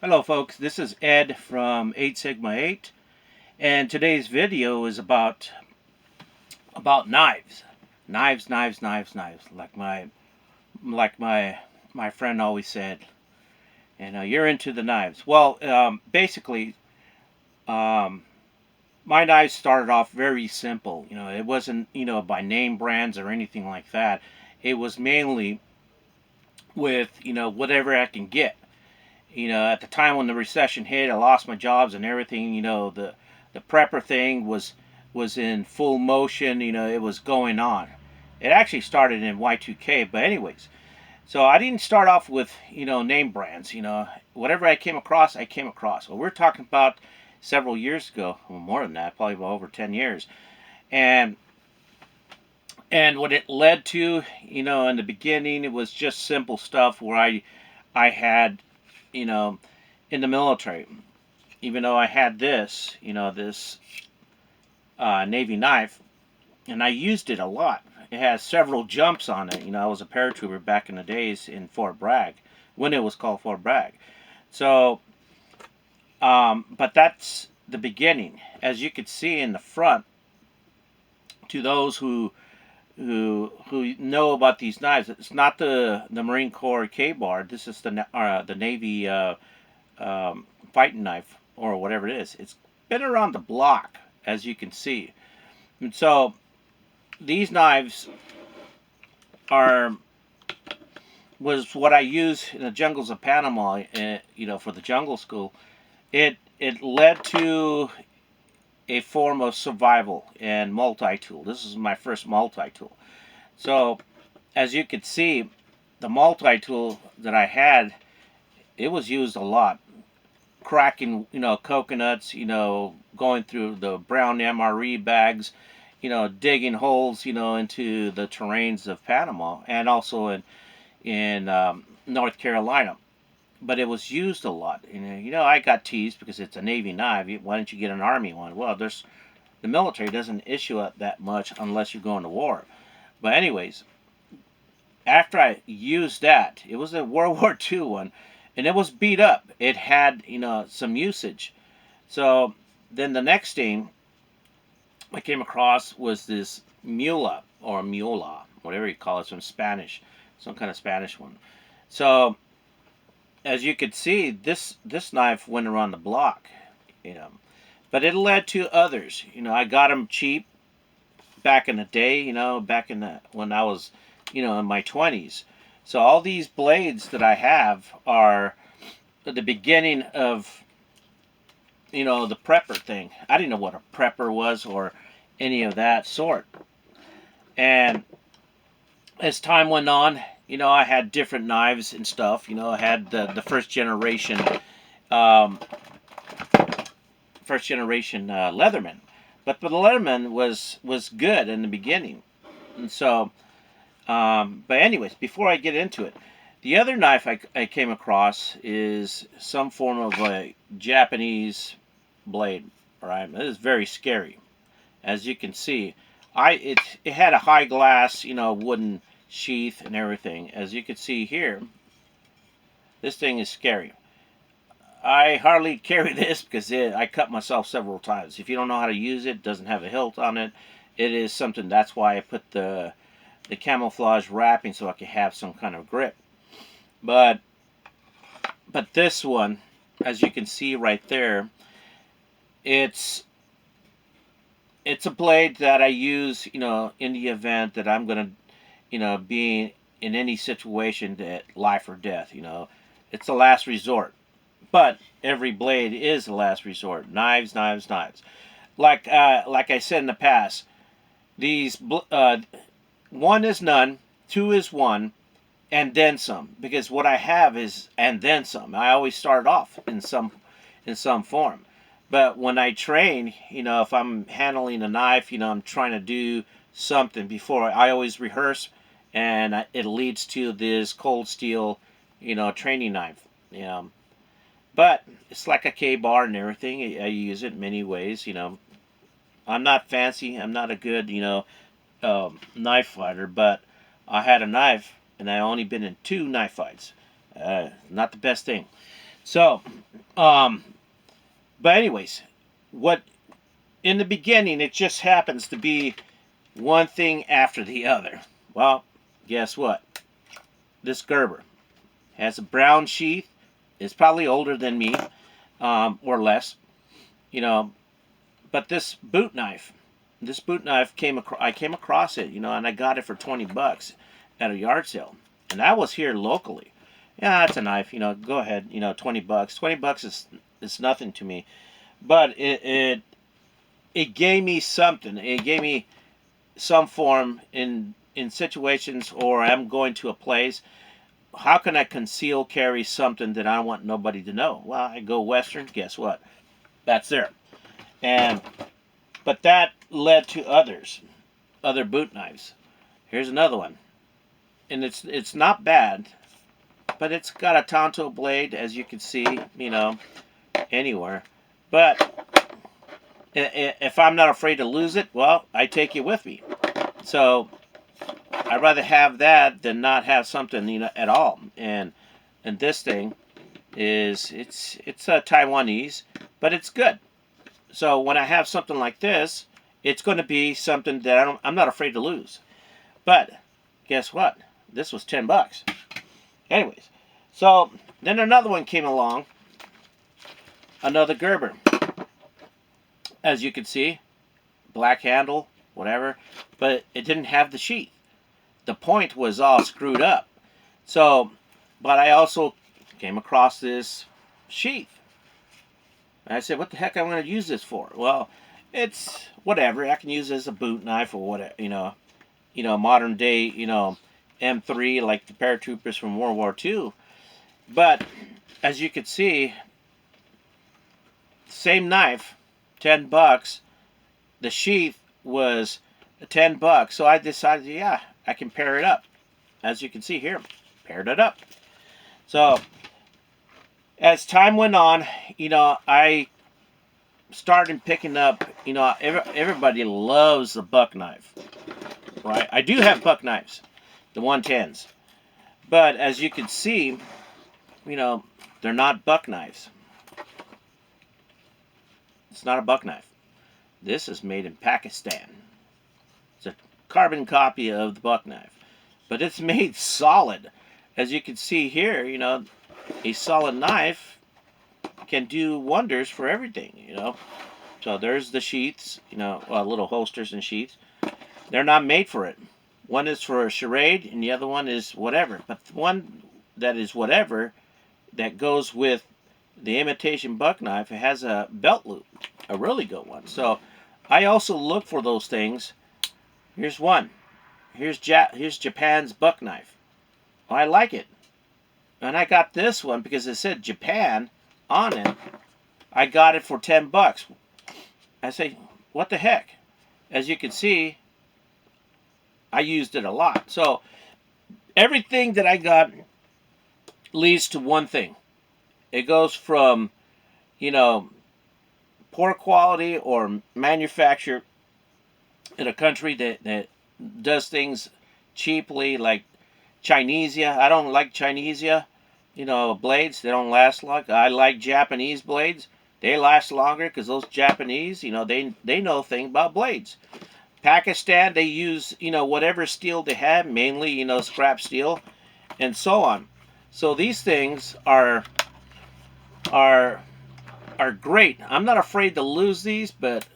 Hello folks, this is Ed from 8 Sigma 8, and today's video is about knives. Knives, like my friend always said. And you're into the knives. Well, basically, um, my knives started off very simple. It wasn't, by name brands or anything like that. It was mainly with, whatever I can get. At the time when the recession hit, I lost my jobs and everything. The prepper thing was in full motion. It was going on. It actually started in Y2K, but anyways. So I didn't start off with name brands. Whatever I came across, I came across. Well, we're talking about several years ago, well, more than that, probably about over 10 years, and what it led to, in the beginning, it was just simple stuff where I had, you know, in the military, even though I had this Navy knife, and I used it a lot. It has several jumps on it. I was a paratrooper back in the days in Fort Bragg, when it was called Fort Bragg. So, but that's the beginning. As you could see in the front, to those who know about these knives, it's not the Marine Corps K-bar. This is the Navy fighting knife or whatever it is. It's been around the block, as you can see. And so these knives are was what I used in the jungles of Panama. For the jungle school. It led to a form of survival and multi-tool. This is my first multi-tool. So as you can see, the multi-tool that I had, it was used a lot. Cracking, coconuts, going through the brown MRE bags, digging holes, into the terrains of Panama and also in North Carolina. But it was used a lot. I got teased because it's a Navy knife. Why don't you get an Army one? Well, the military doesn't issue it that much unless you're going to war. But anyways, after I used that, it was a World War II one, and it was beat up. It had some usage. So then the next thing I came across was this mula, whatever you call it, from Spanish, some kind of Spanish one. So as you could see, this knife went around the block, you know, but it led to others. I got them cheap back in the day. Back in the when I was, in my 20s. So all these blades that I have are the beginning of the prepper thing. I didn't know what a prepper was or any of that sort. And as time went on, I had different knives and stuff. I had the um, first generation Leatherman, but the Leatherman was good in the beginning. And so, but anyways, before I get into it, the other knife I came across is some form of a Japanese blade. All right, it is very scary, as you can see. It had a high glass, wooden sheath and everything. As you can see here, this thing is scary. I hardly carry this because I cut myself several times. If you don't know how to use it, it doesn't have a hilt on it. It is something. That's why I put the camouflage wrapping so I can have some kind of grip. But this one, as you can see right there, it's it's a blade that I use, in the event that I'm gonna, be in any situation that life or death. It's the last resort. But every blade is the last resort. Knives, knives, knives. Like I said in the past, these one is none, two is one, and then some. Because what I have is and then some. I always start off in some form. But when I train, if I'm handling a knife, I'm trying to do something before. I always rehearse, and it leads to this cold steel, training knife. But it's like a K-bar and everything. I use it in many ways. I'm not fancy. I'm not a good, knife fighter, but I had a knife, and I only been in two knife fights. Not the best thing. So, um, but anyways, what in the beginning it just happens to be one thing after the other. Well, guess what? This Gerber has a brown sheath. It's probably older than me, or less, you know. But this boot knife I came across it, and I got it for $20 at a yard sale, and that was here locally. Yeah, it's a knife, Go ahead, $20. $20 is nothing to me, but it gave me something. It gave me some form in situations, or I'm going to a place. How can I conceal carry something that I don't want nobody to know? Well, I go Western. Guess what? That's there. And but that led to other boot knives. Here's another one, and it's not bad, but it's got a Tonto blade, as you can see, anywhere. But if I'm not afraid to lose it, well, I take it with me. So I'd rather have that than not have something, at all. And this thing it's a Taiwanese, but it's good. So when I have something like this, it's going to be something that I'm not afraid to lose. But guess what? This was $10. Anyways, so then another one came along, another Gerber. As you can see, black handle, whatever, but it didn't have the sheath. The point was all screwed up. So, but I also came across this sheath. And I said, what the heck am I going to use this for? Well, it's whatever. I can use it as a boot knife or whatever, modern day, M3 like the paratroopers from World War II. But as you can see, same knife, $10. The sheath was $10. So I decided, yeah, I can pair it up. As you can see here, paired it up. So as time went on, I started picking up, everybody loves the buck knife, right? I do have buck knives, the 110s. But as you can see, they're not buck knives. It's not a buck knife. This is made in Pakistan. It's a carbon copy of the buck knife. But it's made solid. As you can see here, a solid knife can do wonders for everything, So there's the sheaths, little holsters and sheaths. They're not made for it. One is for a charade and the other one is whatever. But the one that is whatever that goes with the imitation buck knife, it has a belt loop, a really good one. So I also look for those things. Here's one. Here's Japan's buck knife. Well, I like it. And I got this one because it said Japan on it. I got it for $10. I say, what the heck? As you can see, I used it a lot. So everything that I got leads to one thing. It goes from, poor quality or manufactured in a country that does things cheaply, like Chinesia. I don't like Chinesia, blades. They don't last long. I like Japanese blades. They last longer because those Japanese, they know a thing about blades. Pakistan, they use, whatever steel they have, mainly, scrap steel, and so on. So these things are great. I'm not afraid to lose these, but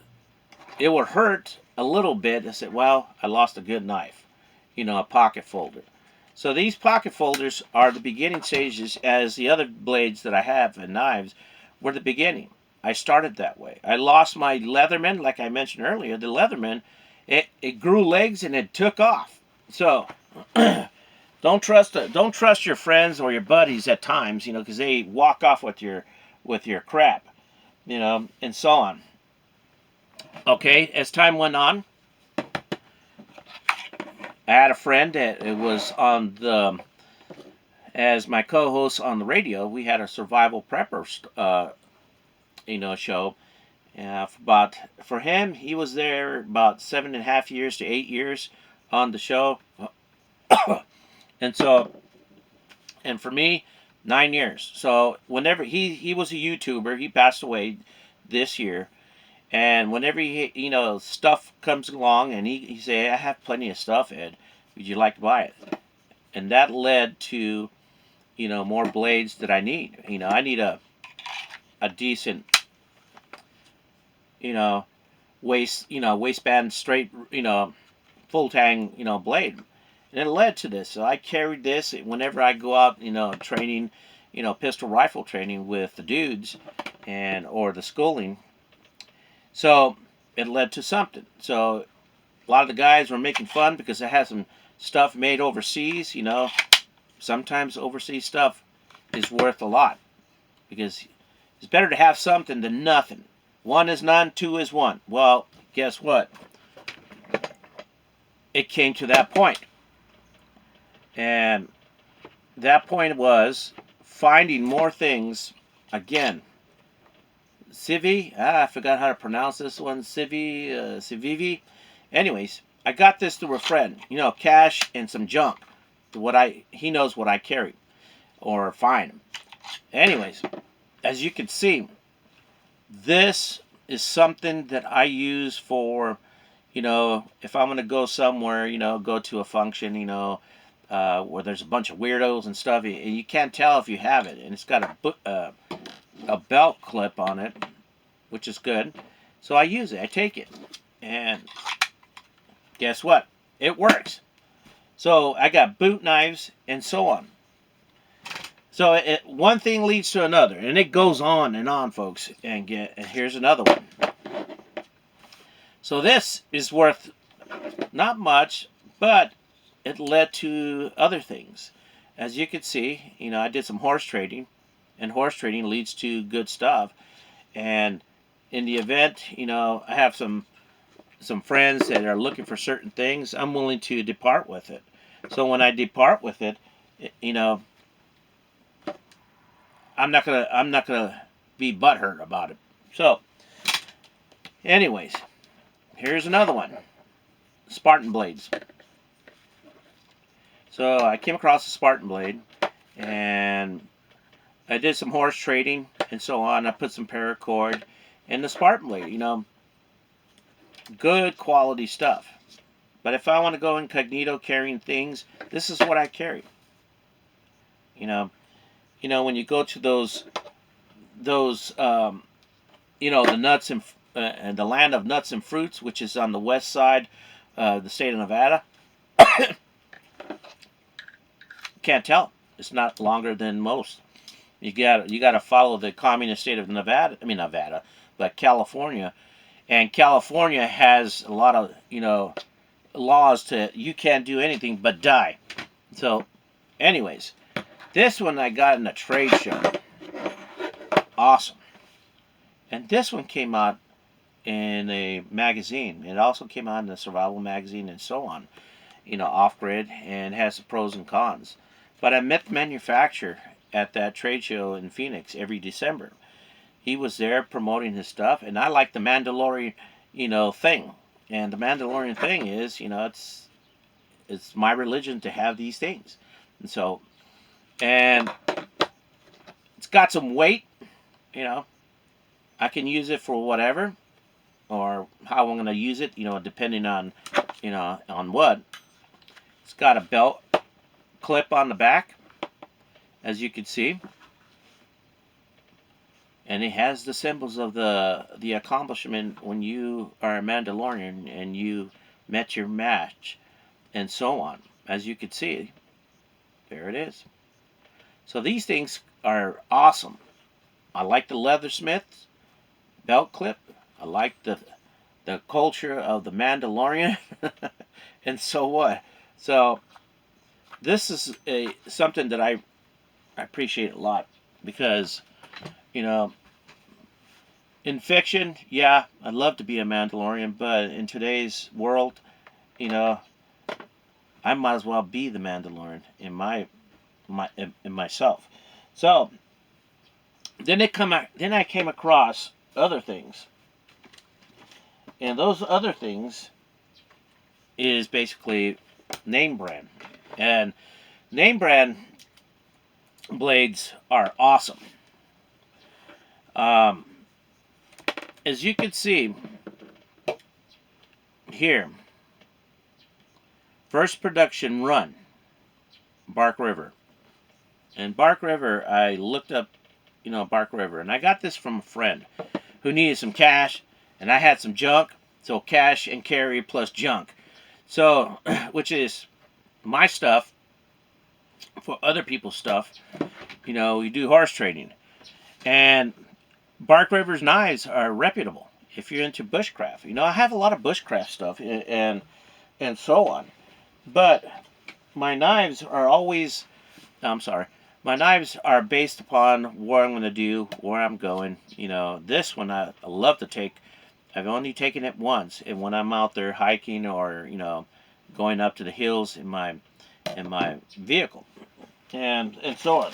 it would hurt a little bit. I said, well, I lost a good knife, a pocket folder. So these pocket folders are the beginning stages, as the other blades that I have and knives were the beginning. I started that way. I lost my Leatherman, like I mentioned earlier. The Leatherman, it grew legs and it took off. So don't trust your friends or your buddies at times, because they walk off with your crap, and so on. Okay, as time went on, I had a friend that it was on as my co-host on the radio. We had a survival prepper, show. For him, he was there about 7.5 years to 8 years on the show, and for me, 9 years. So whenever he was a YouTuber, he passed away this year. And whenever stuff comes along, and he say, I have plenty of stuff, Ed. Would you like to buy it? And that led to more blades that I need. I need a decent you know waistband straight full tang blade. And it led to this. So I carried this whenever I go out training, pistol rifle training with the dudes and or the schooling. So it led to something. So a lot of the guys were making fun because I had some stuff made overseas. Sometimes overseas stuff is worth a lot because it's better to have something than nothing. One is none, two is one. Well, guess what? It came to that point. And that point was finding more things. Again, Civi, I forgot how to pronounce this one. Civivi. Anyways, I got this through a friend. Cash and some junk. He knows what I carry or find. Anyways, as you can see, this is something that I use for, if I'm going to go somewhere, go to a function, where there's a bunch of weirdos and stuff, and you can't tell if you have it. And it's got a belt clip on it, which is good. So I use it. I take it. And guess what? It works. So I got boot knives and so on. So one thing leads to another, and it goes on and on, folks. And here's another one. So this is worth not much, but it led to other things. As you can see, I did some horse trading, and horse trading leads to good stuff. And in the event, I have some friends that are looking for certain things, I'm willing to depart with it. So when I depart with it, I'm not gonna be butthurt about it. So, anyways, here's another one: Spartan blades. So I came across a Spartan blade, and I did some horse trading and so on. I put some paracord in the Spartan blade. Good quality stuff. But if I want to go incognito carrying things, this is what I carry. When you go to those the nuts and the land of nuts and fruits, which is on the west side of the state of Nevada, can't tell. It's not longer than most. You got to follow the communist state of Nevada. I mean Nevada, but California, and California has a lot of laws to you can't do anything but die. So, anyways, this one I got in a trade show. Awesome. And this one came out in a magazine. It also came out in a survival magazine and so on. Off grid, and has the pros and cons. But I met the manufacturer at that trade show in Phoenix every December. He was there promoting his stuff, and I like the Mandalorian, thing. And the Mandalorian thing is, it's my religion to have these things. And so, and it's got some weight, I can use it for whatever, or how I'm going to use it, depending on, on what. It's got a belt clip on the back, as you can see. And it has the symbols of the accomplishment when you are a Mandalorian and you met your match, and so on. As you can see, there it is. So these things are awesome. I like the leathersmith belt clip. I like the culture of the Mandalorian, and so what. So this is something that I appreciate a lot because, in fiction, yeah, I'd love to be a Mandalorian, but in today's world, I might as well be the Mandalorian in in myself. So then I came across other things, and those other things is basically name brand. And name brand blades are awesome. Um, as you can see here, first production run, Bark River. And Bark River, I looked up, Bark River, and I got this from a friend who needed some cash, and I had some junk, so cash and carry plus junk. So, which is my stuff for other people's stuff. You do horse trading. And Bark River's knives are reputable if you're into bushcraft. I have a lot of bushcraft stuff and so on. But my knives are always, I'm sorry, my knives are based upon what I'm going to do, where I'm going. This one I love to take. I've only taken it once, and when I'm out there hiking or going up to the hills in my vehicle, and so on.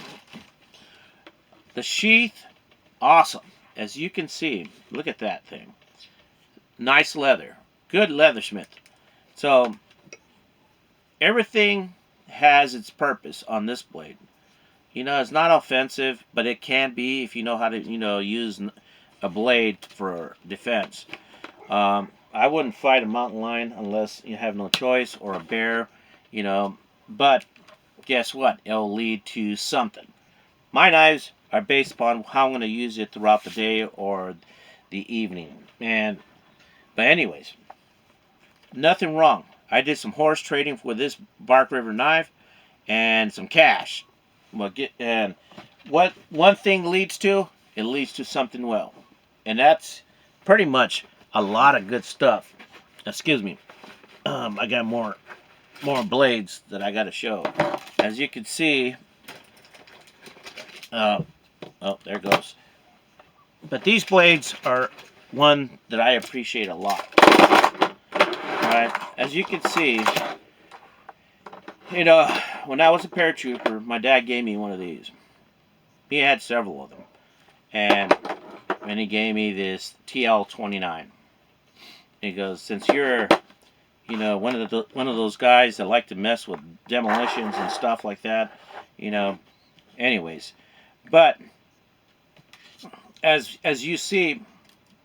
The sheath, awesome. As you can see, look at that thing. Nice leather, good leathersmith. So everything has its purpose on this blade. It's not offensive, but it can be if you know how to, use a blade for defense. I wouldn't fight a mountain lion unless you have no choice, or a bear, but guess what? It'll lead to something. My knives are based upon how I'm going to use it throughout the day or the evening. But anyways, nothing wrong. I did some horse trading with this Bark River knife and some cash. And what one thing leads to, it leads to something well. And that's pretty much a lot of good stuff. Excuse me. I got more blades that I got to show. As you can see, oh, there it goes. But these blades are one that I appreciate a lot. Alright, as you can see, when I was a paratrooper, my dad gave me one of these. He had several of them. And he gave me this TL-29. He goes, since you're, one of those guys that like to mess with demolitions and stuff like that, anyways. But as you see,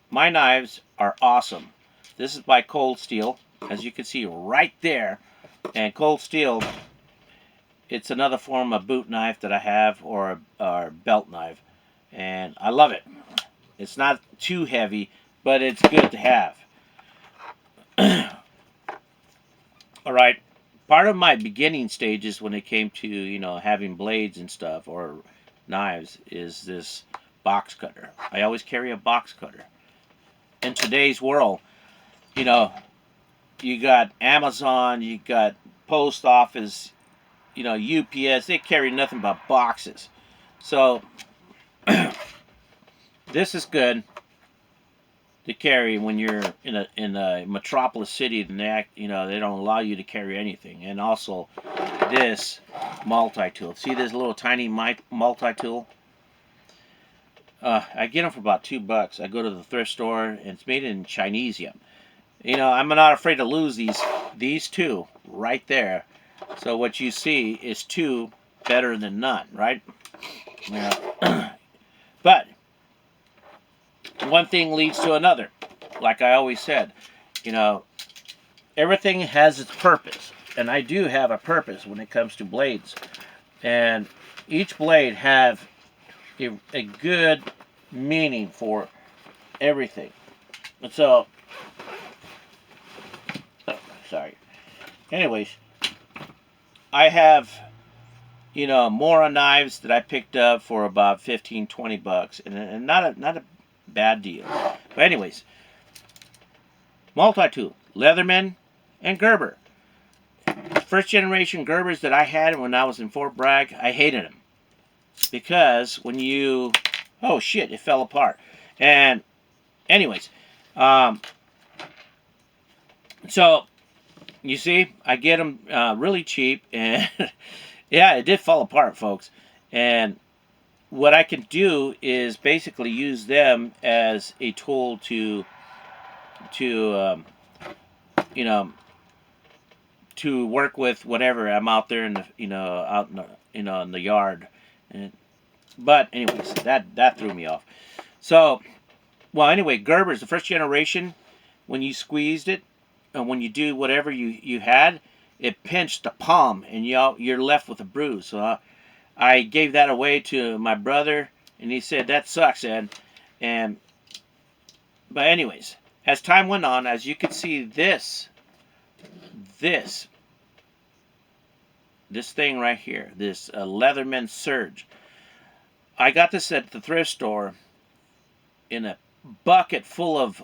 my knives are awesome. This is by Cold Steel, as you can see right there. And Cold Steel, it's another form of boot knife that I have, or a belt knife, and I love it. It's not too heavy, but it's good to have. All right, part of my beginning stages when it came to having blades and stuff, or knives, is this box cutter. I always carry a box cutter. In today's world, you got Amazon, you got post office, UPS. They carry nothing but boxes. So this is good to carry when you're in a metropolis city. They don't allow you to carry anything. And also this multi-tool. See this little tiny multi-tool? I get them for about $2. I go to the thrift store, and it's made in Chinesia. I'm not afraid to lose these two right there. So what you see is two better than none, right? But one thing leads to another. Like I always said, everything has its purpose. And I do have a purpose when it comes to blades. And each blade have a good meaning for everything. And so, sorry. Anyways, I have, more knives that I picked up for about $15-20, and not a bad deal. But anyways, multi-tool, Leatherman, and Gerber. First generation Gerbers that I had when I was in Fort Bragg, I hated them because when oh shit, it fell apart. And anyways, so you see, I get them really cheap, and yeah, it did fall apart, folks. And what I can do is basically use them as a tool to to work with whatever I'm out there in the out in the in the yard And, but anyways, that threw me off. So, well, anyway, Gerber's the first generation. When you squeezed it, and when you do whatever you had, it pinched the palm, and you're left with a bruise. So I gave that away to my brother, and he said that sucks, Ed. And but anyways, as time went on, as you can see, this thing right here, this Leatherman Surge. I got this at the thrift store in a bucket full of,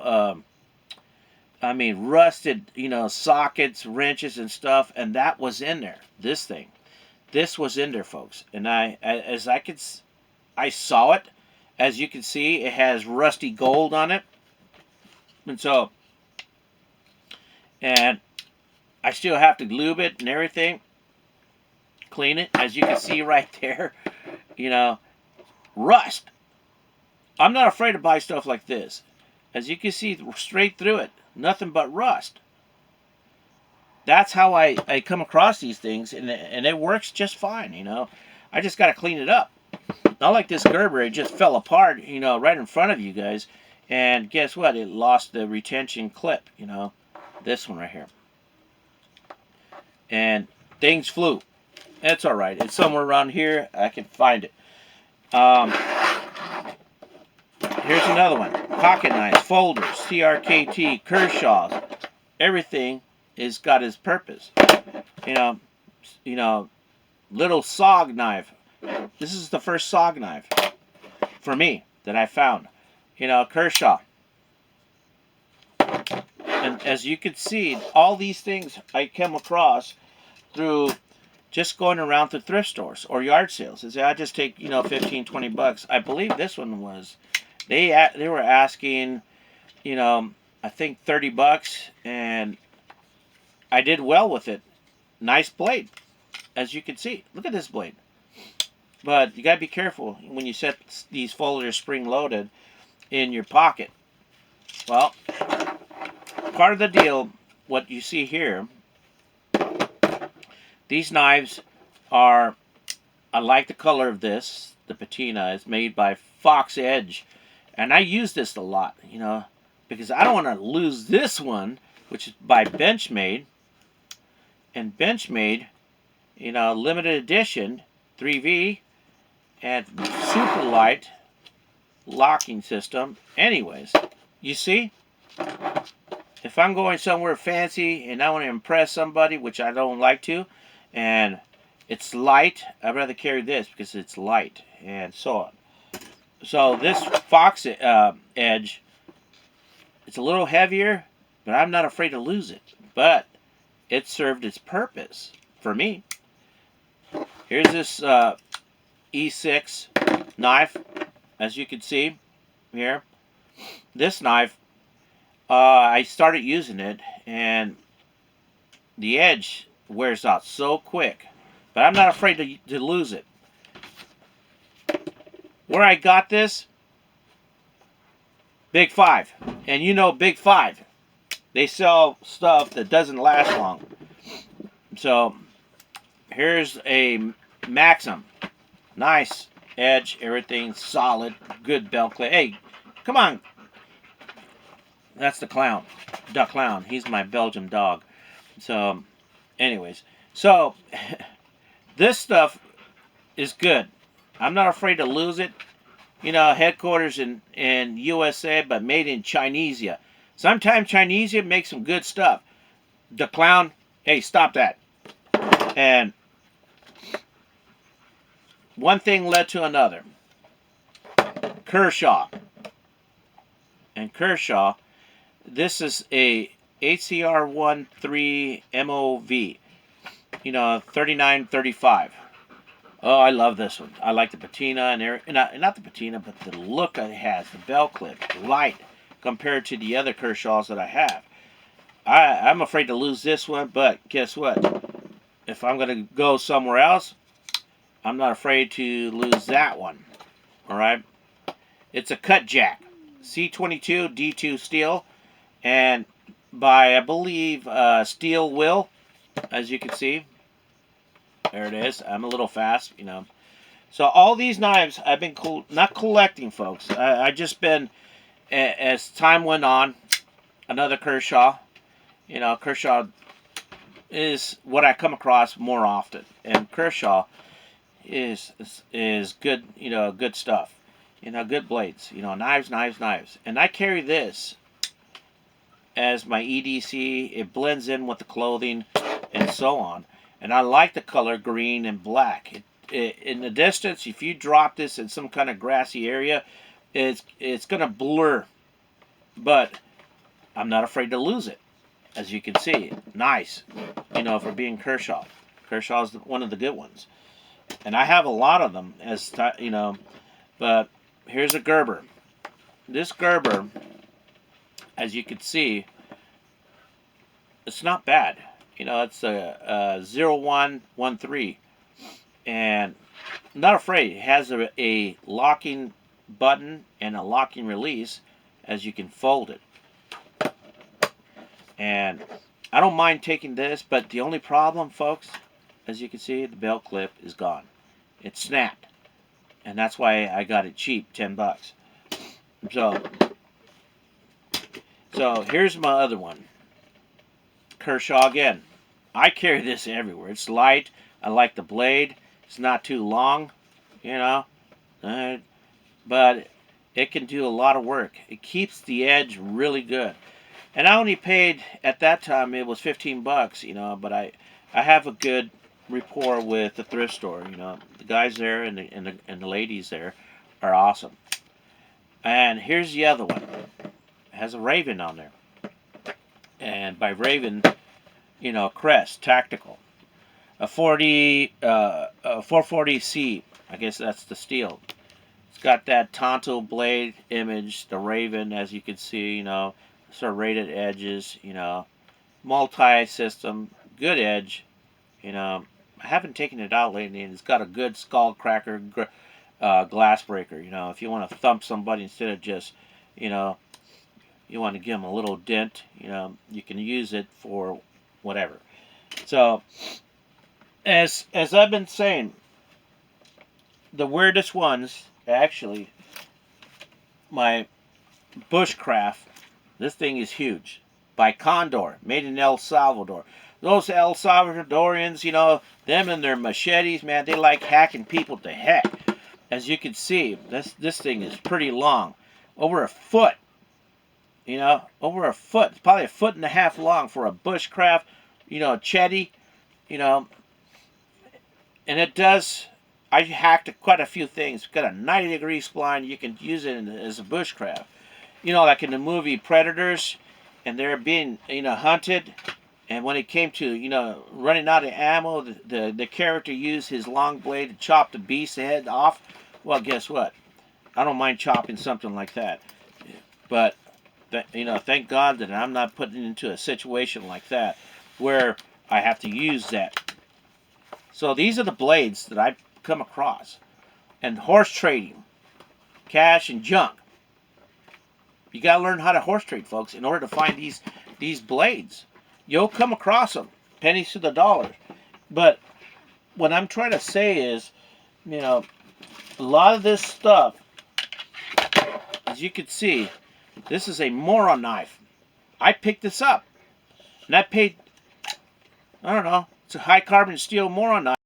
rusted, sockets, wrenches, and stuff, and that was in there. This was in there, folks. And I saw it. As you can see, it has rusty gold on it, and I still have to lube it and everything, clean it. As you can see right there, rust. I'm not afraid to buy stuff like this. As you can see straight through it, nothing but rust. That's how I come across these things, and it works just fine, I just got to clean it up. Not like this Gerber, it just fell apart, right in front of you guys. And guess what? It lost the retention clip, this one right here. And things flew. It's all right. It's somewhere around here. I can find it. Here's another one. Pocket knives, folders, CRKT, Kershaw's. Everything is got its purpose. Little SOG knife. This is the first SOG knife for me that I found. Kershaw. And as you can see, all these things I came across through just going around to thrift stores or yard sales. I just take, 15, 20 bucks. I believe this one was, they were asking, I think 30 bucks, and I did well with it. Nice blade, as you can see. Look at this blade. But you got to be careful when you set these folders spring-loaded in your pocket. Well, part of the deal, what you see here, these knives are, I like the color of this. The patina is made by Fox Edge. And I use this a lot, because I don't want to lose this one, which is by Benchmade. And Benchmade, limited edition, 3V, and super light locking system. Anyways, you see, if I'm going somewhere fancy and I want to impress somebody, which I don't like to, and it's light, I'd rather carry this because it's light, and so on. So this Fox Edge, it's a little heavier, but I'm not afraid to lose it. But it served its purpose for me. Here's this E6 knife, as you can see here. This knife, I started using it, and the edge wears out so quick. But I'm not afraid to lose it. Where I got this, Big Five. And Big Five, they sell stuff that doesn't last long. So, here's a Maxim. Nice edge, everything solid, good belt clip. Hey, come on. That's the clown. The clown. He's my Belgian dog. So, anyways. So, this stuff is good. I'm not afraid to lose it. Headquarters in USA, but made in Chinesia. Sometimes Chinesia makes some good stuff. The clown, hey, stop that. And one thing led to another. Kershaw. And Kershaw, this is a HCR13 MOV. 3935. Oh, I love this one. I like the patina and not the patina, but the look it has. The belt clip, light compared to the other Kershaws that I have. I'm afraid to lose this one, but guess what? If I'm going to go somewhere else, I'm not afraid to lose that one. All right? It's a cut jack, C22 D2 steel, and by I believe Steel Will, as you can see. There it is. I'm a little fast, So all these knives I've been not collecting, folks. I just been, as time went on, another Kershaw. You know, Kershaw is what I come across more often, and Kershaw is good. You know, good stuff. You know, good blades. You know, knives, knives, knives. And I carry this as my EDC. It blends in with the clothing and so on. And I like the color green and black. In the distance, if you drop this in some kind of grassy area, it's going to blur. But I'm not afraid to lose it, as you can see. Nice, you know, for being Kershaw. Kershaw's one of the good ones. And I have a lot of them, as you know. But here's a Gerber. This Gerber, as you can see, it's not bad. You know, it's a 0113, and I'm not afraid. It has a locking button and a locking release, as you can fold it. And I don't mind taking this, but the only problem, folks, as you can see, the belt clip is gone. It snapped, and that's why I got it cheap, $10. So here's my other one, Kershaw again. I carry this everywhere. It's light. I like the blade. It's not too long, you know, but it can do a lot of work. It keeps the edge really good. And I only paid, at that time, it was $15, you know, but I have a good rapport with the thrift store, you know. The guys there and the ladies there are awesome. And here's the other one. It has a Raven on there. And by Raven, you know, Crest Tactical. A 440C, I guess that's the steel. It's got that Tonto blade image, the Raven, as you can see, you know, serrated edges, you know, multi-system, good edge, you know. I haven't taken it out lately, and it's got a good skull cracker glass breaker, you know. If you want to thump somebody instead of just, you know, you want to give them a little dent, you know, you can use it for whatever. So, as I've been saying, the weirdest ones, actually, my bushcraft, this thing is huge, by Condor, made in El Salvador. Those El Salvadorians, you know, them and their machetes, man, they like hacking people to heck. As you can see, this thing is pretty long, over a foot. You know, over a foot. It's probably a foot and a half long for a bushcraft, you know, chetty, you know. And it does, I hacked quite a few things. It's got a 90-degree spline. You can use it as a bushcraft. You know, like in the movie Predators, and they're being, you know, hunted. And when it came to, you know, running out of ammo, the character used his long blade to chop the beast's head off. Well, guess what? I don't mind chopping something like that. But, you know, thank God that I'm not put into a situation like that where I have to use that. So these are the blades that I've come across. And horse trading, cash and junk. You got to learn how to horse trade, folks, in order to find these blades. You'll come across them, pennies to the dollar. But what I'm trying to say is, you know, a lot of this stuff, as you can see, this is a Moron knife. I picked this up, and I paid, I don't know, it's a high carbon steel Moron knife.